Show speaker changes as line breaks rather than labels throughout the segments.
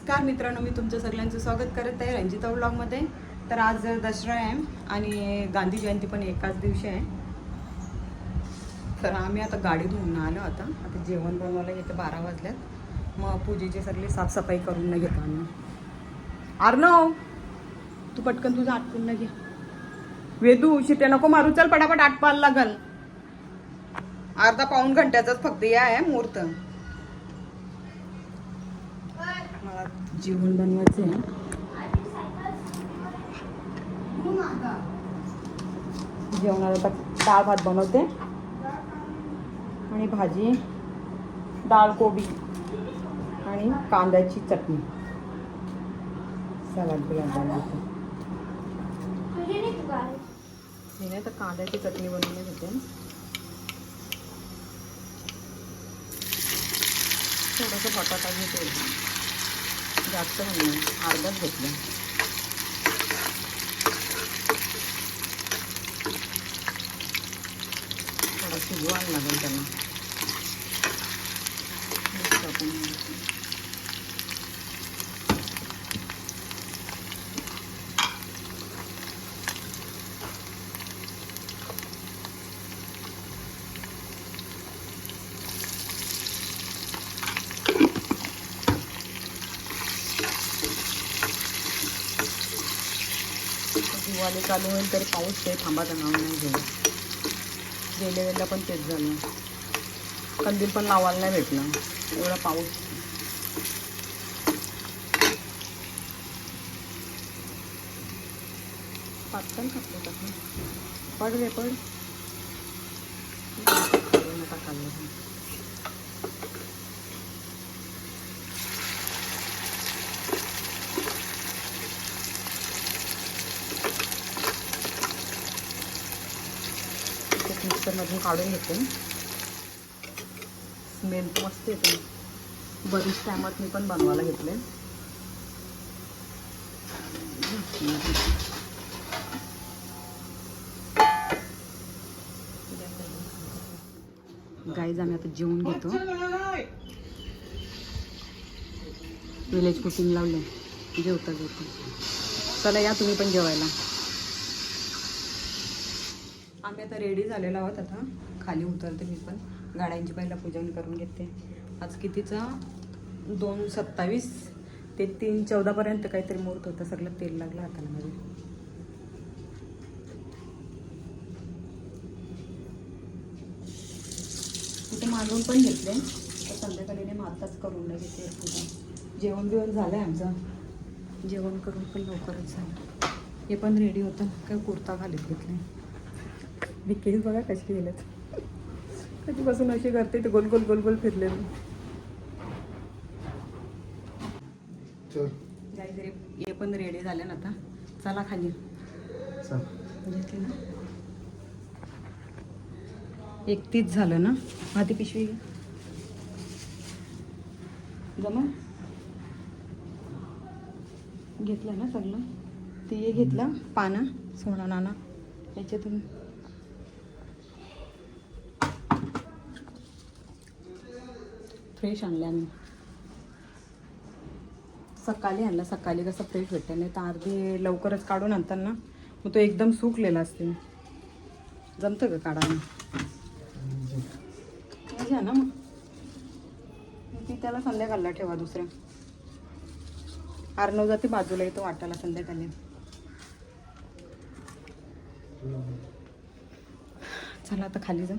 नमस्कार मित्रांनो, मी तुमचं सगळ्यांचं स्वागत करत आहे रंजिता व्लॉगमध्ये. तर आज दसरा आहे आणि गांधी जयंती पण एकाच दिवशी आहे. तर आम्ही आता गाडी धुवून आलो. आता जेवण बनवायला येते 12 वाजल्यात. मग पूजेची सगळी साफसफाई करून न घेतो आम्ही. अर्णव, तू पटकन तुझं आटपून न घे. वेदू, शिट्या नको मारू, चल पटापट आटपायला लागल. अर्धा पाऊण घंट्याचाच फक्त या आहे मुहूर्त. मला जेवण बनवायचं आहे. जेवणाला तर डाळ भात बनवते आणि भाजी डाळ कोबी आणि कांद्याची चटणी, सलाड बिलाड बनवते. मी नाही तर कांद्याची चटणी बनवून घेते. थोडंसं बटाटा घेते, जास्त नाही, अर्धाच घेतलं. थोडं शिजवायला लागेल त्यांना. दिवाळी चालू होईल तरी पाऊस काही थांबायचं नाव नाही घेऊ. गेल्या वेळेला पण तेच झालं, कंदील पण लावायला नाही भेटलं, एवढा पाऊस. पाटकन खाल्लं टाकून पड रे पड नका खाल्लं. मिक्सरमधून काढून घेते. स्मेल मस्त येते. बरीच टायमात मी पण बनवायला घेतले. गाईज, आम्ही आता जेवून घेतो. विलेज कुकिंग लावले, जेवता जेवता. चला या तुम्ही पण जेवायला. आम्ही आता रेडी झालेलो आहोत. आता खाली उतरते मी पण. गाड्यांची पहिला पूजन करून घेते. आज कितीचा 2:27 ते 3:14 पर्यंत काहीतरी मुहूर्त होतं. सगळं तेल लागलं हाताला मध्ये. तिथे मांडून पण घेतले, तर संध्याकाळी मग आत्ताच करून नाही घेते पूजा. जेवण बिवण झालं आहे आमचं. जेवण करून पण लवकरच झालं. हे पण रेडी होतं. काय कुर्ता घालीत घेतले. मी केस बघा कशी गेलेत. कधीपासून अशी करते ते गोल गोल गोल गोल फिरले मी. काहीतरी हे पण रेडी झाले ना. आता चला खाली. घेतली ना. 31 झालं ना. आधी पिशवी जमा घेतलं ना सगळं. ते हे घेतलं पाना सोना नाना याच्यातून. फ्रेश आणले आम्ही. सकाळी आणला. सकाळी कसं फ्रेश भेटते, नाही तर अर्धी लवकरच काढून आणतात ना, मग तो एकदम सुकलेला असते. जमतं का काढायला? घ्या ना मग. ती त्याला संध्याकाळला ठेवा दुसऱ्या. अर्णव जाते बाजूला, येतो वाटायला संध्याकाळी. चला आता खाली जाऊ.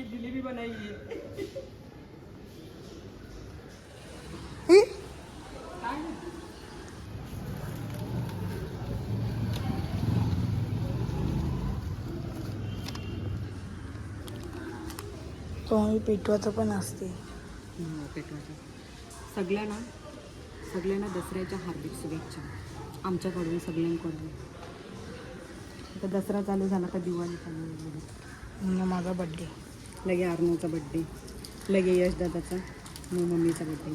जिलेबी बनाई
तो पेटवाचं पण असते.
पेटवायचं. सगळ्यांना दसऱ्याच्या हार्दिक शुभेच्छा आमच्याकडून, सगळ्यांकडून. आता दसरा चालू झाला का दिवाळी चालू झाली.
माझा बड्डे
लगे अर्णवचा बड्डे, लगे यश दादाचा, मग मम्मीचा बड्डे.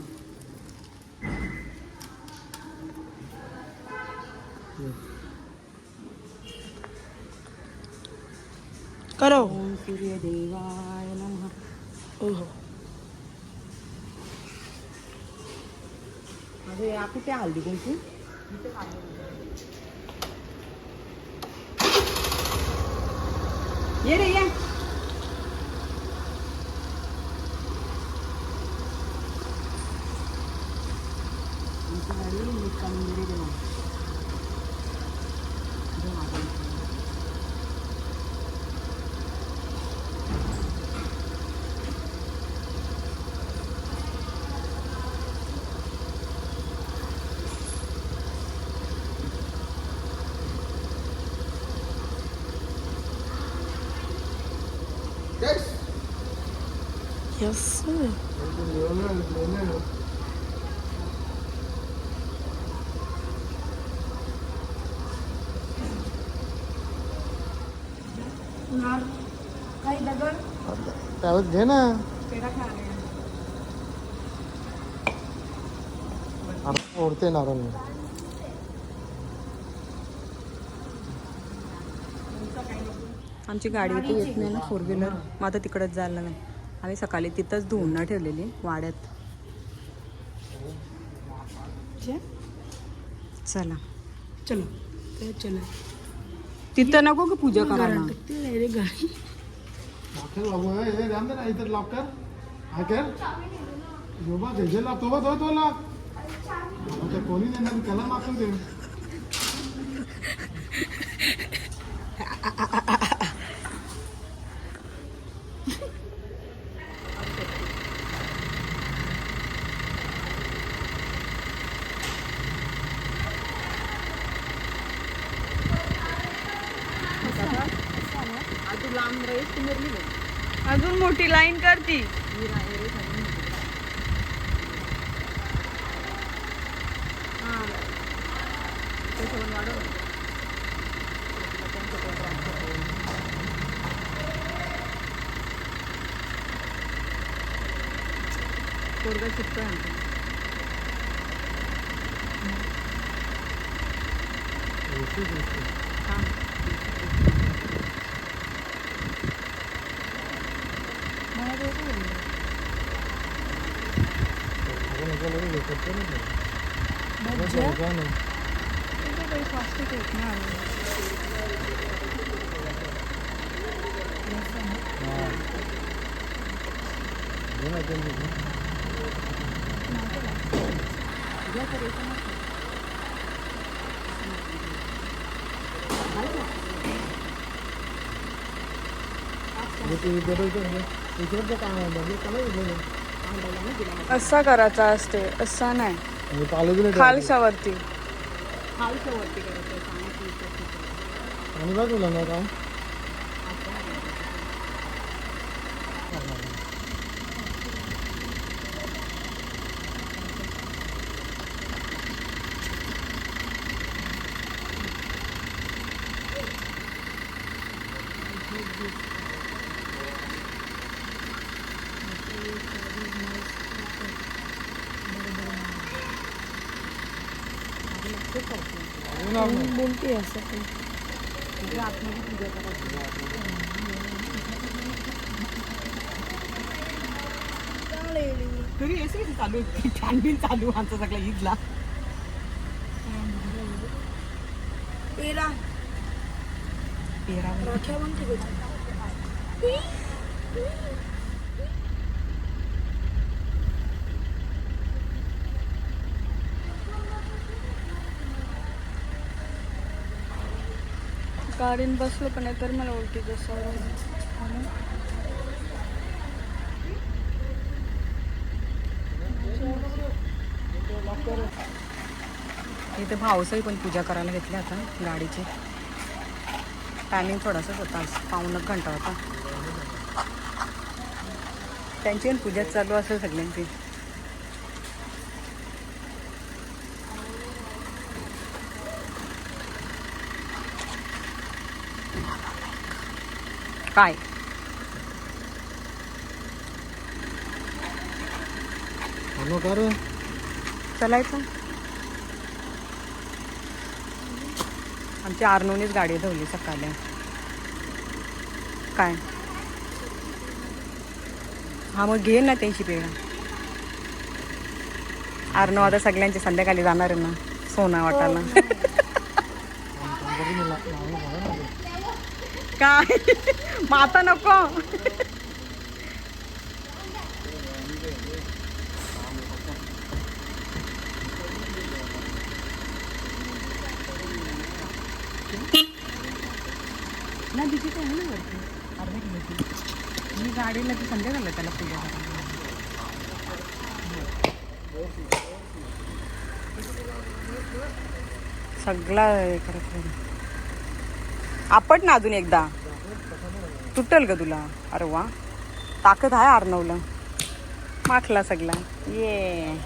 करो.
ओम सूर्यदेवाय नमः.
हो.
अरे या कुठे हल्दी कुंकू? ये रे ये.
यस.
काही दगड
त्यावेळेस घे ना.
पेढा खा रे.
ओढते नारळ.
आमची गाडी इथे येत नाही ना, 4 व्हीलर. मग आता तिकडंच जायला नाही. आम्ही सकाळी तिथंच धुवून ना ठेवलेली वाड्यात. चला
चलो चलो.
तिथं नको का पूजा करायला?
गाडी.
लॉकर लागू आहे. हे ध्यान दे ना इथं लॉकर. हा कर. जो बा जे लाग तो बा तो लाग. आता कोणी देणार त्याला मागून दे.
अजून मोठी लाईन करती.
पोरगा चिपतोय आमचा.
असा करायचा असते, असा नाही. खालशावरती.
आणि बाजूला ना काय
बोलते असं ते.
तरी असं कसं चालू छानबीन चालू आमचा सगळा ईदला.
तेरा राख्या बनते. गाडीन बसलो पण तर मला उलटी जसं
इथे भाऊसाही पण पूजा करायला घेतली आता गाडीची. टायमिंग थोडासाच होता, 1.25 घंटा होता. त्यांची पण पूजा चालू असेल सगळ्यांची. काय
आलो का रे
चलायचं. आमची आर्नोनीच गाडी धवली सकाळी. काय हा मग घे ना त्यांची पेढा. आर्नो आता सगळ्यांची संध्याकाळी जाणार आहे ना सोना वाटायला. काय मग आता नको. ना तिची ते आहे ना वरती अर्धा किलोची. मी गाडीला ती संध्याकाळला त्याला पूजा करायला. सगळा हे करत आपट ना अजून एकदा तुटल ग तुला. अरे वा ताकद आहे अर्णवला. माखला सगळा. ये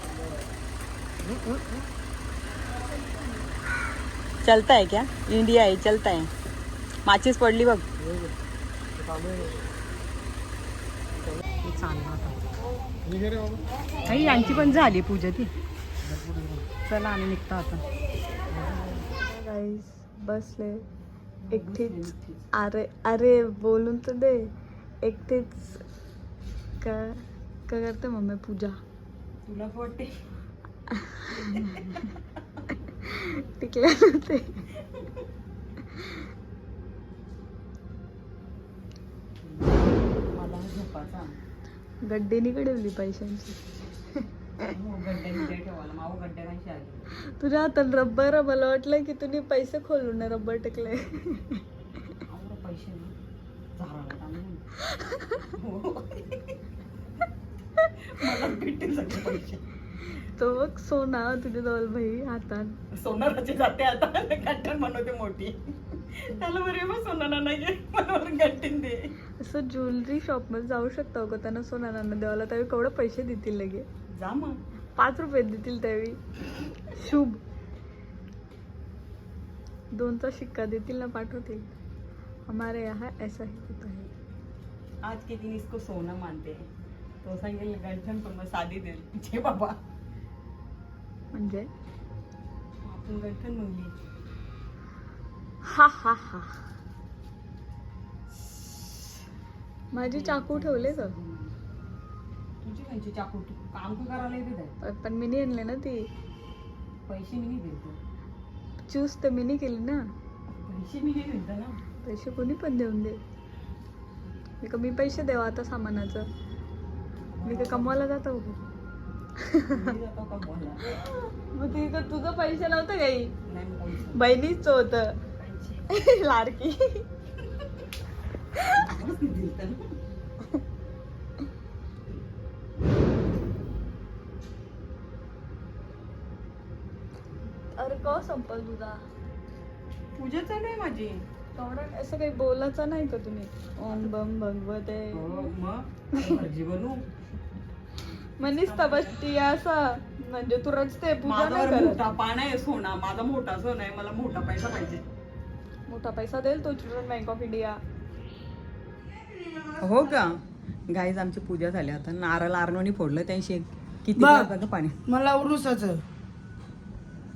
चलता है क्या इंडिया है चलता है. माचीस पडली बघ. काही यांची पण झाली पूजा ती. चला आम्ही निघतो आता.
गाईस बसले एकटीच. अरे अरे बोलून तर दे. एकटीच का करते मम्मी पूजा.
तुला वाटते
टिकल्या होते.
मला झोपाचा
गड्डेनी कडवली पैशांची. तुझ्या हातात रब्बर. मला वाटलं की तुम्ही पैसे खोलून रब्बर टेकले.
पैसे
तो बघ सोना तुझे जवळ भाई हातात.
सोनाराची जाते आता गंठन बनवते मोठी. त्याला बरे मग सोनारा नाही मला गंठीन दे.
असं ज्वेलरी शॉप मध्ये जाऊ शकता का त्यांना सोनारांना द्यावाला त्यावेळी केवढे पैसे देतील लगे.
जा मग
5 रुपये देतील त्यावेळी. शुभ 2चा शिक्का देतील ना पाठवतील. हमारे यहाँ ऐसा ही होता है.
आज के दिन इसको सोना मानते हैं. तो सांगेल गंठन पण मग साधी देईल. जे बाबा
म्हणजे
आपण गंठन म्हणली.
हा हा हा. माझी चाकू ठेवले का.
तुझी त्यांची चाकू काम तू करायला येते.
पण मी नाही आणले ना ती.
पैसे मी नाही देतो.
चूज तर मी नाही केली ना.
पैसे मी नाही देतो ना.
पैसे कोणी पण देऊन दे. मी कमी पैसे देवा आता सामानाचं. मी काय कमवायला जातो
मी जातो का बोला.
मग ती तर तुझं पैसे नव्हतं काही.
नाही मग पैसे.
बहिणीच होतं.
पैसे.
लाडकी.
दिलतं ना.
अरे का संपल तुझा.
पूजा चालू आहे माझी.
तेवढं असं काही बोलायचं नाही का तुम्ही. ओम बम भगवते.
मग भाजी बनवू.
म्हणीच तबस्ती असं म्हणजे तू रचते पूजा नाही
माझा
करत.
मोठा पान आहे सोना. माझा मोठा सोना आहे. मला मोठा पैसा पाहिजे.
मोठा पैसा देईल तो चिल्ड्रन बँक ऑफ इंडिया.
हो का गाईज आमची पूजा झाली. आता नारळ आर्नोनी फोडलं. त्यांशी किती
बघ.
लागतं पाणी.
मला उरुसाचं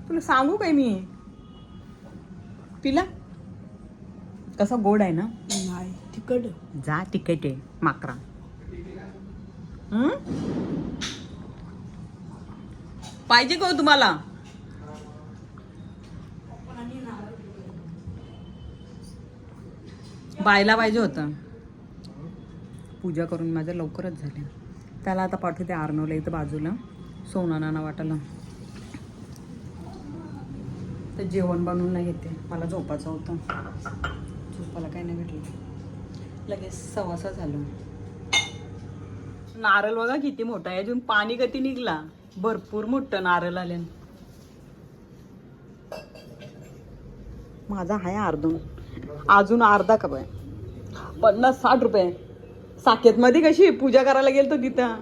तुला सांगू काय मी. पिला कसा गोड आहे ना.
नाही तिकड
जा तिकट आहे माकरा. पाहिजे का हो तुम्हाला. बायला पाहिजे होतं. पूजा करून माझ्या लवकरच झाल्या. त्याला आता पाठवते आर्नवला इथं बाजूला सोना नाना वाटायला. तर जेवण बनवून नाही घेते. मला झोपायचं होतं. झोपायला काही नाही भेटलं. लगेच 6:15 झालं. नारळ बघा किती मोठा आहे. अजून पाणी कधी निघला. भरपूर मोठं नारळ आले. माझा आहे अर्धून. अजून अर्धा कप आहे. 50-60 रुपये. साकेत मध्ये कशी पूजा करायला गेलतो तिथं.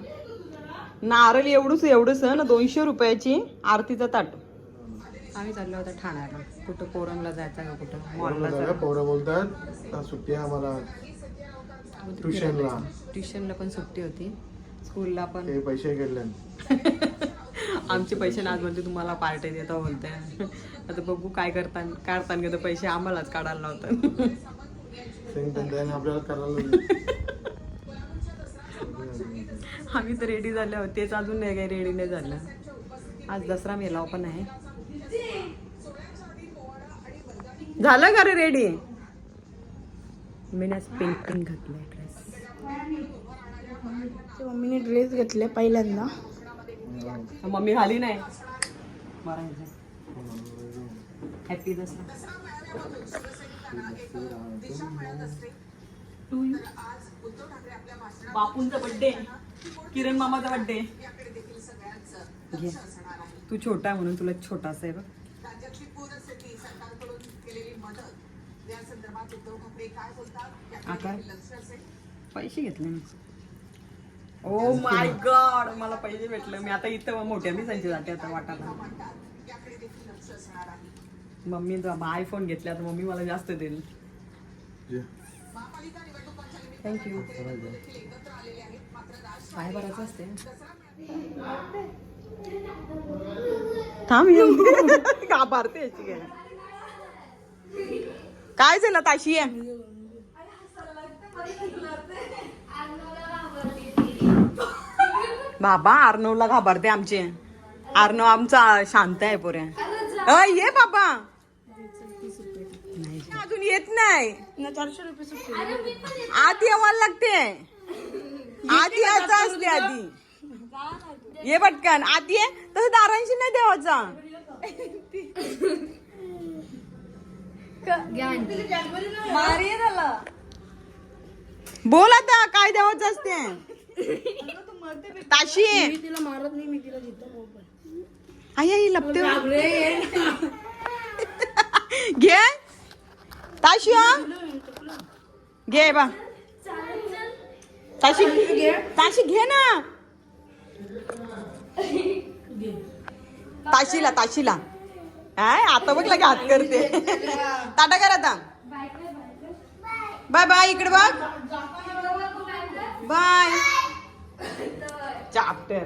नारळ एवढूच ना 200 रुपयाची आरतीचा ताट. आम्ही चाललो होतो ठाण्याला. कुठं पोरणला जायचं का कुठं मॉलला जायचं.
पोरं बोलतात सुट्टी आहे आम्हाला ट्युशनला.
ट्युशनला पण सुट्टी होती. स्कूलला पण
ते पैसे घेतले
आमचे पैसे आज म्हणजे तुम्हाला पार्टी देता बोलते. आता बघू काय काढताना तर पैसे आम्हालाच काढायला लावतात.
आपल्याला करायला
आम्ही तर रेडी झाले आहोत, तेच अजून नाही काही रेडी नाही झालं. आज दसरा मेलाव पण आहे. झालं का रे रेडी? मी ना पिंक घातलाय ड्रेस.
मम्मीने ड्रेस घेतले पहिल्यांदा.
मम्मी घाली नाही. हॅपी दसरा. बापूंचा बर्थडे, किरण मामाचा बर्थडे. तू छोटा आहे म्हणून तुला छोटासा आहे बघ. आकार पैसे घेतले मी. ओ माय गॉड, मला पैसे भेटले. मी आता इथं मोठ्या दिसांची जाते आता वाटायला. मम्मी आयफोन घेतला तर मम्मी मला जास्त देईल. थँक्यू. काय भरायचं असते. थांब घाबरते याची काय. काय झालं ताशी आहे. बाबा अर्णवला घाबरते आमचे. अर्णव आमचा शांत आहे पोऱ्या. ये बाबा. अजून येत नाही.
400 रुपये सुट्टे.
आधी यावं लागते. आधी यायचं असते आधी. ये पटकन आधी ये. तसं दारांशी नाही देवाचा. बोल आता काय देवाचं असते. ताशी
मी तिला मारत नाही, मी तिला घेतो.
आई लपते. घे ताशी. घे बा ताशी. ताशी घे ना. ताशीला काय आता बघ लगे हात करते. टाटा कर आता. Bye bye. इकडे बघ. बाय. चॅप्टर.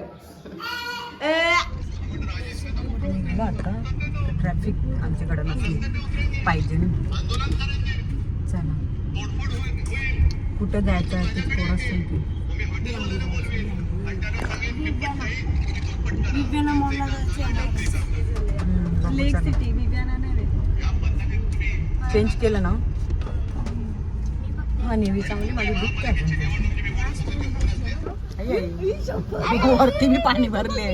ट्रॅफिक आमच्याकडे नसली पाहिजे ना. चला कुठं जायचं आहे ते थोडं सांगते. चेंज केलं ना. हा नेहमी चांगली माझी दुःख वरती मी पाणी भरले.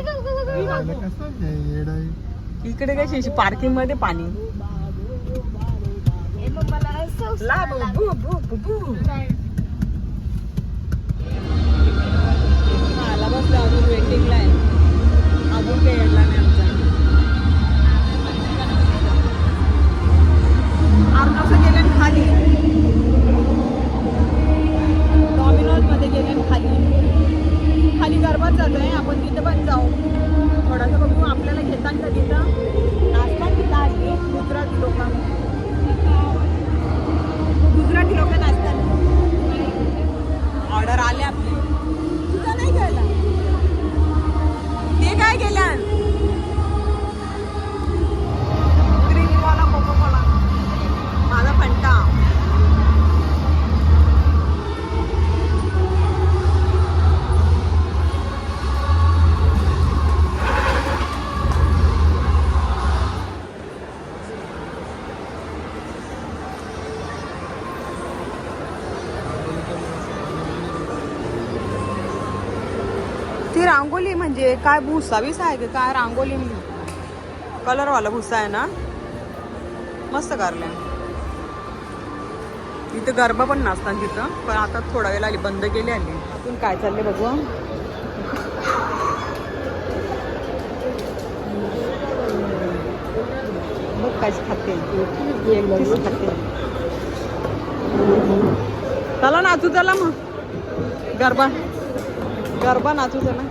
इकडे कशी पार्किंग मध्ये पाणी. आला बसला अजून वेटिंगला आहे. अजून काही येडला नाही आमचा. अर्णवचं गेले खाली. डॉमिनोज मध्ये गेले खाली गरबाच जातोय. आपण तिथे पण जाऊ. थोडासा बघू आपल्याला घेताना तिथं नाश्ता तिथं आली. गुजराती लोक नाचतात. ऑर्डर आले आपली. तुझं नाही गेला ते काय गेल्या. ग्रीनवाला कोकोकोला माझा फंटा. ती रांगोली म्हणजे काय भुसा बिसा आहे का काय. रांगोली कलरवाला भुसा आहे ना. मस्त करल्या. इथं गरबा पण नसतात तिथं. पण आता थोडा वेळ आली बंद केली आली. अजून काय चाललंय बघू. बघ काय खाते. चला नाचू. चला मग गरबा नाचू. चला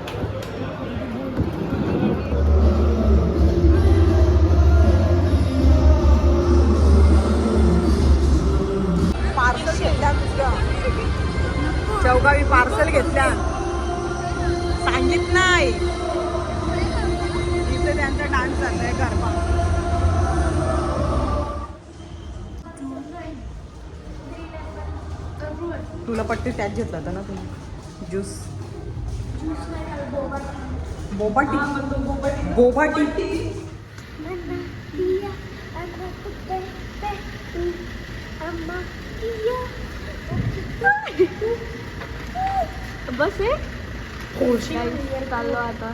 पार्सल घेतल्या. चौगावी पार्सल घेतल्या. सांगित नाही तुला पट्टी त्याच घेतला होता ना तुम्ही ज्यूस बोबाटी बोबाटी
बस आहे चाललो आता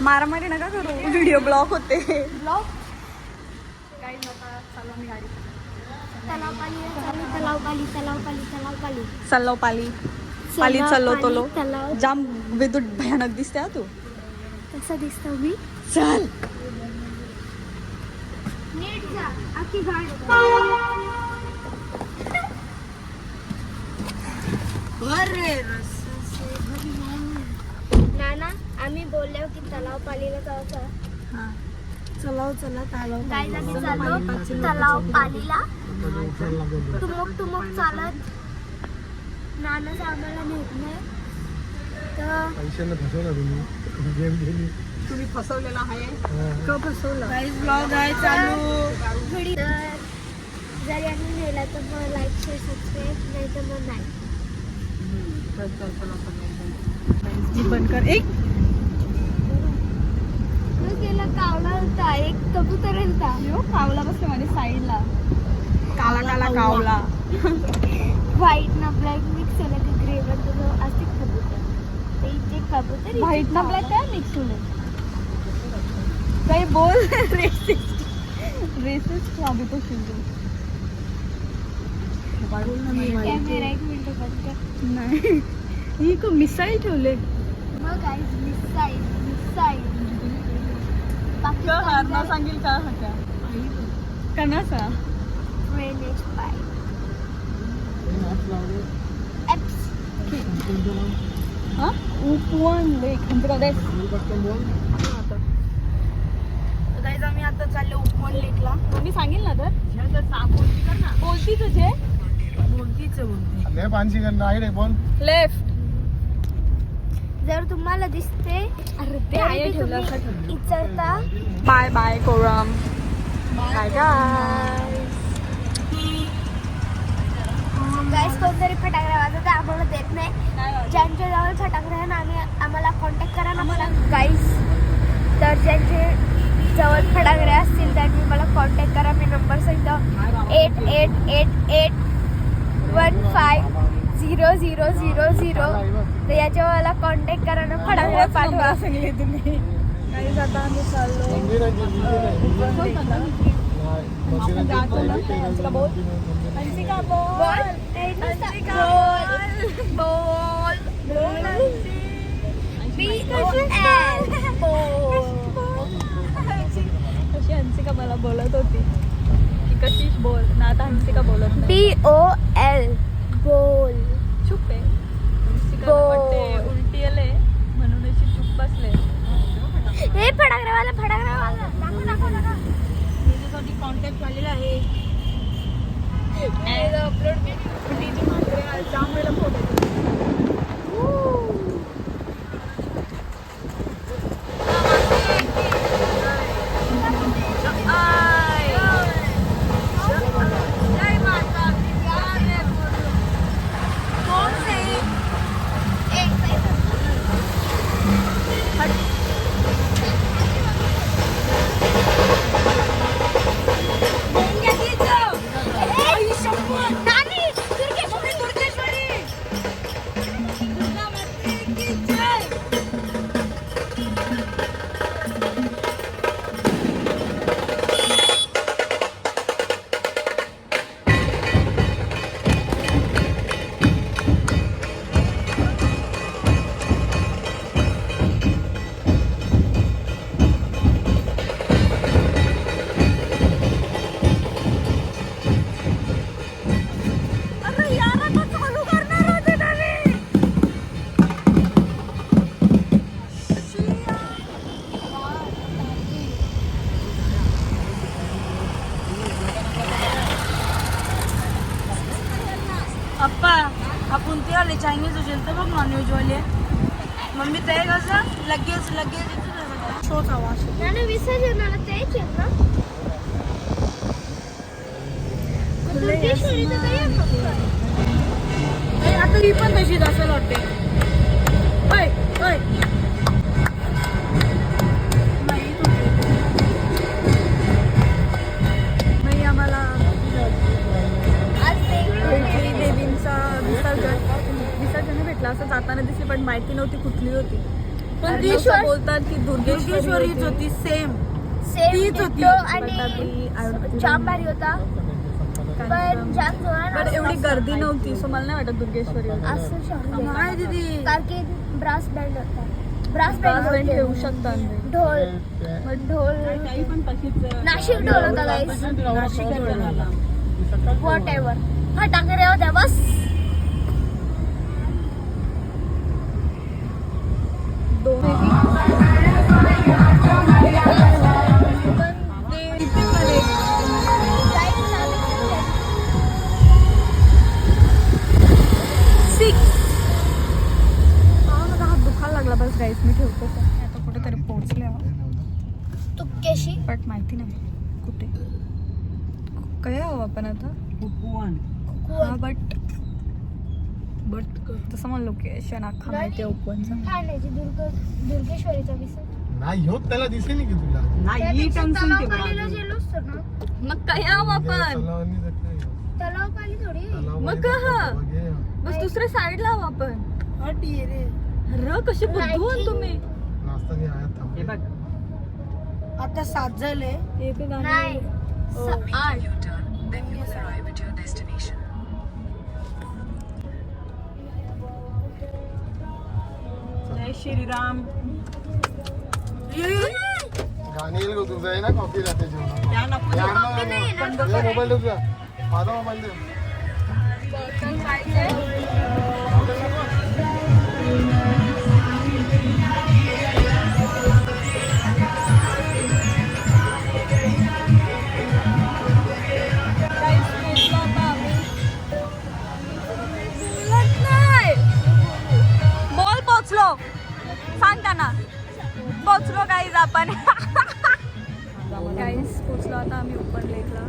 मारामारी नका करू व्हिडिओ ब्लॉक होते ब्लॉक काही नका चालू मी गाडी चाललो पाली पाली चाललो तोलो जाम विद्युत भयानक दिसते हा तू
कसा दिसतो मी
चल
नीट जा आखी गाडी नाना आम्ही बोललो की तलाव पालीला जायचं
चलाव चला तलाव
गाईला मी चाललो तलाव पालीला तुमक चालत नानाच आम्हाला नेत नाही तर
पैशांना फसवला तुम्ही गेम गेली
तुम्ही फसवलेला आहे
का फसवलं
ब्लॉग आहे चालू
व्हिडिओ जर यांनी नेला तर मग लाईक शेअर सबस्क्राईब नाही तर मग नाही
बंद कर एक
गेला कावला होता एक कबूतर होता
कावला बसले माझ्या साईडला
काला काला कावला
व्हाईट ना ब्लॅक मिक्स झालं की ग्रे पण तुझं असते कबूतर ते इथे कबूतर
व्हाईट ना ब्लॅक काय मिक्स होणे काही बोल रेसिस्ट अभी तो शिंदे
कॅमेरा एक मिनिट बंद कर
नाही ही को मिसाईल ठेवले
मग गाईज मिसाईल
हारना सांगेल का होत्या कनासा
ड्रेनेज पाईप एप्स
हा उपवन लेक आंध्रप्रदेश
गाईज आम्ही आता चाललो उपवन लेकला
मी सांगेल ना तर बोलती तुझे
बोलतीच बोलते
ले पानशी करणार आहे रे बोल
लेफ्ट
जर तुम्हाला दिसते
अरे ते आहे ठेवलं
इचरता
बाय बाय कोरम बाय गाइस
गाईस कोणतरी फटाकडे वाजवत आम्हाला देत नाही ज्यांच्या जवळ फटाकडे आहे ना आम्हाला कॉन्टॅक्ट करा ना मला गाईस तर ज्यांचे जवळ फटाकडे असतील त्यांनी मला कॉन्टॅक्ट करा मी नंबर सांगतो 8888150000 तर याच्यावर मला कॉन्टॅक्ट करा ना फटाकडे पाठवा
सांगले तुम्ही गाइस आता आम्ही चाललो हंसिका बोल कशी हंसिका मला बोलत होती की कशी बोल ना आता हंसिका बोलत नाही
BOL बोल
चुप आहे हंसिका वाटते उलटी आले म्हणून अशी चुप बसले
हे फटाकडेवाला दाखव
त्याच्यासाठी कॉन्टॅक्ट झालेला आहे
अपलोड केली जाम वेळेला फोटो
अप्पा आपण ते आले चायनीज असेल तर बघ नॉनव्हेज वाले मम्मी ते कसं लगेच शोचा वास
विसर्जनाला तेच आहेत ना दुर्गेश्वरीचं काही आहे फक्त.
अरे, आता ही पण तशीच असेल वाटते. ओय, ओय.
नाही आम्हाला
आज वेगळं
भेटली देवींचा विसर्जन भेटला असं जाताना दिसली पण माहिती नव्हती कुठली होती.
पण ती
लोकं बोलतात की
दुर्गेश्वरीच होती सेम.
सेम
तीच होती.
आणि जाम भारी होता पण जाम जोरात
पण एवढी गर्दी नव्हती सो मला नाही वाटत दुर्गेश्वरी होती.
असं शकतो
नाही दीदी.
कारण की ब्रास बँड होता. ब्रास
Brass band
बँड
ठेवू शकतात ते.
ढोल नाशिक ढोल होता गाईस. वॉट एव्हर फटाके होत्या बस.
दोन हात दुखायला लागला बस गाईस मी ठेवतो आता कुठेतरी पोहोचले
तुक्केशी
बट माहिती नाही कुठे काय आहो आपण आता हा बट तसं मला लोकेशन अख्खा माहिती आहे ओपनचं.
ठाण्याची दुर्गेश्वरीचा विसर.
नाही होत त्याला दिसेल की तुला
नाही टंगसून ते
तलावपालीला गेलो असतो ना.
मग काय आहो आपण
तलावांनी जात नाही.
तलावपाली थोडी.
तलाव
मग
आहे,
कहा?
बघ हे.
बस दुसऱ्या साईडला आहो आपण.
हट ये रे.
र कशी बुद्धू तुम्ही
नाश्तानी आयात थांबले.
हे बघ
आता 7 झाले.
हे बी गाणं
नाही 8.
जय श्रीराम.
गाणी येईल गं तुझं आहे ना कॉफी राहते जेवण
या नको.
मोबाईल तुझा माझा मोबाईल दे.
बोल पोचलो सांग त्यांना पोचलो गाईज आपण गाईज पोचलो आता आम्ही ओपन लेकला.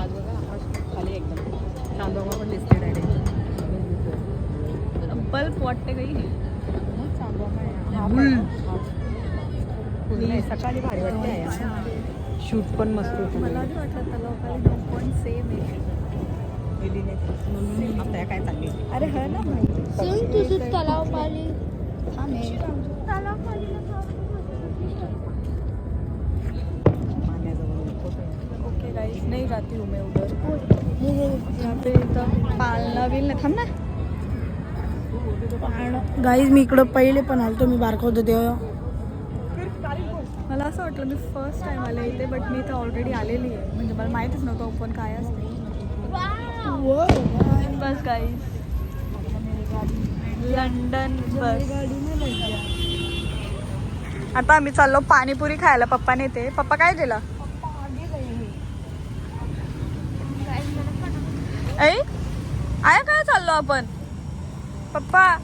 आज बघा आकाश खाली एकदम चांदोबा पण दिसते डायरेक्ट.
बल्ब वाटते काही
सकाळी भारी वाटते. शूट पण मस्त होतं.
मला असं वाटलं तलाव पण सेम आहे.
म्हणून आता काय चालली.
अरे हा ना माहिती
सेम तुझं तलावपाली.
थांब हे.
तलावपालीला
ओके गाइस नहीं जाती हूँ मैं उधर. यहाँ पे इथं पाळणा बिल थांब ना.
गाईज मी इकडं पहिले पण आलतो मी बारका होतो तेव्हा.
मला असं वाटलं मी फर्स्ट टाइम आले इथे बट मी इथं ऑलरेडी आलेली आहे म्हणजे मला माहीतच नव्हतं ओपन काय असते. बस गाईज लंडन बस. आता आम्ही चाललो पाणीपुरी खायला. पप्पाने ते पप्पा काय दिला ऐ आया काय चाललो आपण पप्पा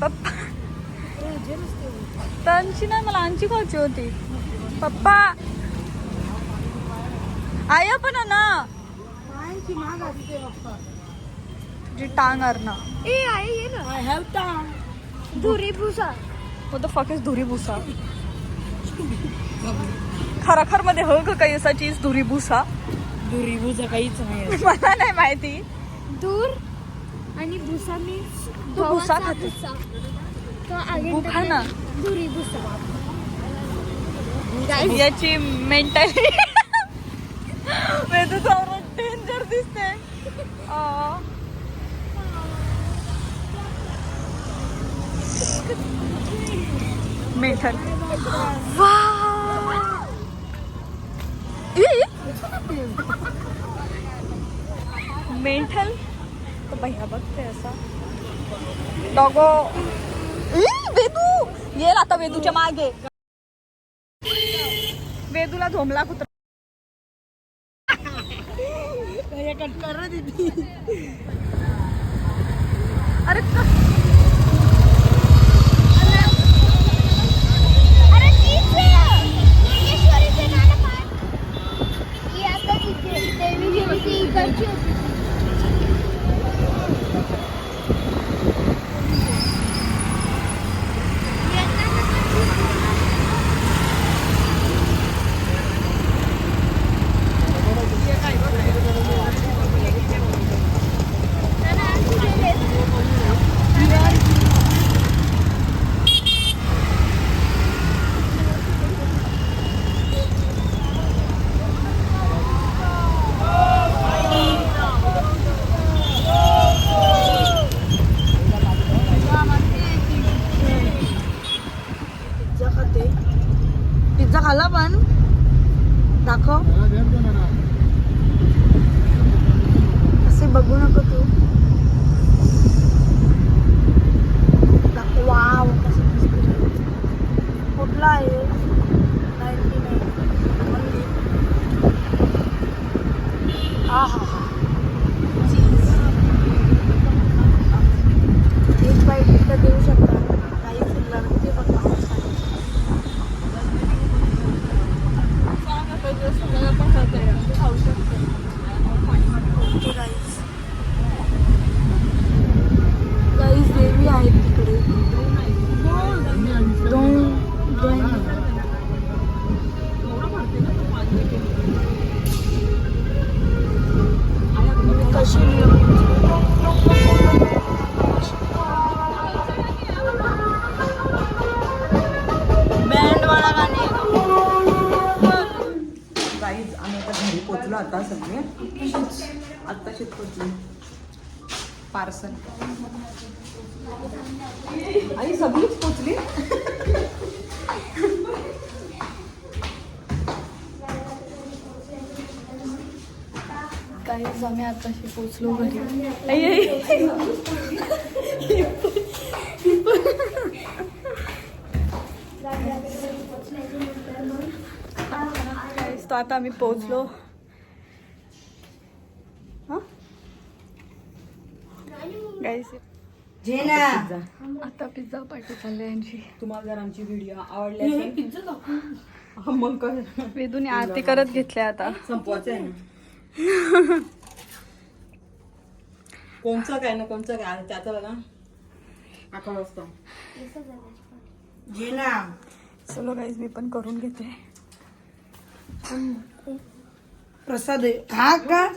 पप्पा त्यांची नाही मला आमची खायची होती. पप्पा आया पण आहे ना जी टांग ना
ए आहे ये ना.
I have time.
धुरी भुसा.
what the fuck is धुरी भुसा. खराखर मध्ये हो का काही असा चीज धुरी भुसा.
दुरीभूचा काहीच नाही.
मला नाही माहिती.
दूर आणि भुसा मीन्स
तू भुसा खाते. खा ना.
धुरी भुसा.
याची मेंटली डेंजर दिसते. मेंटल मेंटल तो भैया बघते असा डॉगो वेदू येईल आता वेदूच्या मागे. वेदूला झोमला कुत्रा. अरे
अरे तीच आहे. दुर्गेश्वरीचे नाणं पाठ. ही आता तिथे
दाखव
त्याला देत का मॅडम?
असे बघू नको तू दाखव वाव कसं दिसतं. कुठला आहे 99 only. आहा एक बाईट तिथं देऊ शकता काही फिरला ते पण गाईस देवी आहेत तिकडे कशी बँडवाला गाणी
गाईज आम्ही आता घरी पोचलो आता सगळे आत्ताशीच पोचलो. पार्सल आई सगळीच पोचली.
काहीच आम्ही आताशी पोचलो घरी. तो आता आम्ही पोचलो. गाईस आता पिझ्झा पार्टी चालली आहे यांची.
तुम्हाला जर आमची व्हिडिओ आवडली असेल पिझ्झा मग काय
वेदूने आरती करत घेतल्या आता.
संपवायचं आहे ना. कोणचं काय ना कोणचं काय त्याचं बघा 11 वाजता.
चलो गाईज मी पण करून घेते.
प्रसाद आहे हा का